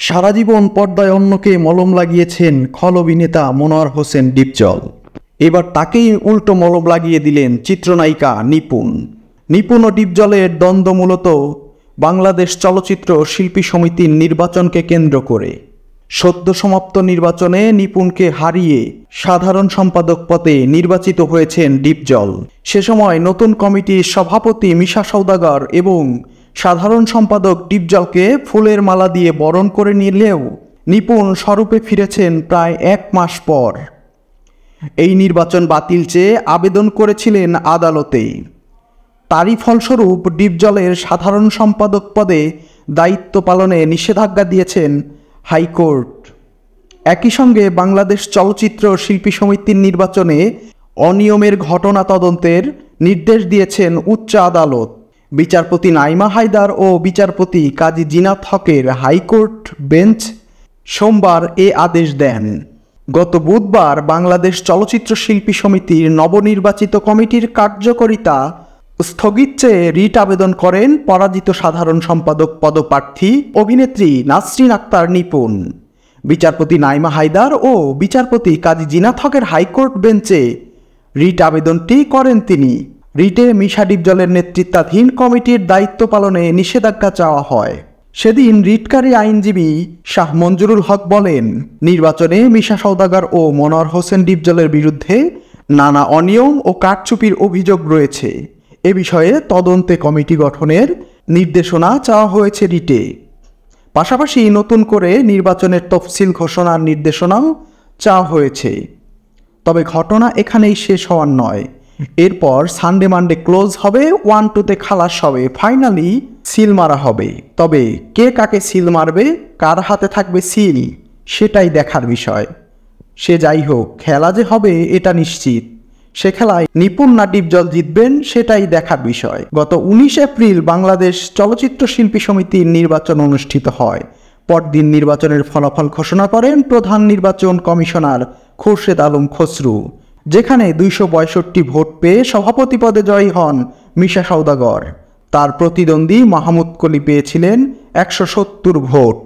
সারা জীবন পর্দায় অন্যকে মলম লাগিয়েছেন খল অভিনেতা মনোয়ার হোসেন ডিপজল। এবার তাকেই উল্টো মলম লাগিয়ে দিলেন চিত্রনায়িকা নিপুণ। নিপুণ ও ডিপজলের দ্বন্দ্ব মূলত বাংলাদেশ চলচ্চিত্র শিল্পী সমিতির নির্বাচনকে কেন্দ্র করে। সদ্য সমাপ্ত নির্বাচনে নিপুণকে হারিয়ে সাধারণ সম্পাদক পদে নির্বাচিত হয়েছেন ডিপজল। সে সময় নতুন কমিটির সভাপতি মিশা সওদাগর এবং সাধারণ সম্পাদক ডিপজলকে ফুলের মালা দিয়ে বরণ করে নিলেও নিপুণ স্বরূপে ফিরেছেন প্রায় 1 মাস পর। এই নির্বাচন বাতিল চেয়ে আবেদন করেছিলেন আদালতে। তারই ফলস্বরূপ ডিপজলের সাধারণ সম্পাদক পদে দায়িত্ব পালনে নিষেধাজ্ঞা দিয়েছেন হাইকোর্ট। একই সঙ্গে বাংলাদেশ চলচ্চিত্র শিল্পী সমিতির নির্বাচনে অনিয়মের ঘটনা তদন্তের নির্দেশ দিয়েছেন উচ্চ আদালত। বিচারপতি নাইমা হায়দার ও বিচারপতি কাজী জিনাত হকের হাইকোর্ট বেঞ্চ সোমবার এ আদেশ দেন। গত বুধবার বাংলাদেশ চলচ্চিত্র শিল্পী সমিতির নবনির্বাচিত কমিটির কার্যকারিতা স্থগিত চেয়ে রিট আবেদন করেন পরাজিত সাধারণ সম্পাদক পদপ্রার্থী অভিনেত্রী নাসরিন আক্তার নিপুণ। বিচারপতি নাইমা হায়দার ও বিচারপতি কাজী জিনাত হকের হাইকোর্ট বেঞ্চে রিট আবেদনটি করেন তিনি। রিটে মিশা ডিপজলের নেতৃত্বাধীন কমিটির দায়িত্ব পালনে নিষেধাজ্ঞা চাওয়া হয়। সেদিন রিটকারী আইনজীবী শাহ মঞ্জুরুল হক বলেন, নির্বাচনে মিশা সওদাগর ও মনোয়ার হোসেন ডিপজলের বিরুদ্ধে নানা অনিয়ম ও কারচুপির অভিযোগ রয়েছে। এ বিষয়ে তদন্তে কমিটি গঠনের নির্দেশনা চাওয়া হয়েছে রিটে। পাশাপাশি নতুন করে নির্বাচনের তফসিল ঘোষণার নির্দেশনাও চাওয়া হয়েছে। তবে ঘটনা এখানেই শেষ হওয়ার নয়। এরপর সানডে মানডে ক্লোজ হবে, 1-2তে খালাস হবে, ফাইনালি সিল মারা হবে। তবে কে কাকে সিল মারবে, কার হাতে থাকবে সিল, সেটাই দেখার বিষয়। সে যাই হোক, খেলা যে হবে এটা নিশ্চিত। সে খেলায় নিপুণ না ডিপজল জিতবেন সেটাই দেখার বিষয়। গত 19 এপ্রিল বাংলাদেশ চলচ্চিত্র শিল্পী সমিতির নির্বাচন অনুষ্ঠিত হয়। পরদিন নির্বাচনের ফলাফল ঘোষণা করেন প্রধান নির্বাচন কমিশনার খোরশেদ আলম খসরু, যেখানে 262 ভোট পেয়ে সভাপতি পদে জয়ী হন মিশা সওদাগর। তার প্রতিদ্বন্দ্বী মাহমুদ কলি পেয়েছিলেন 170 ভোট।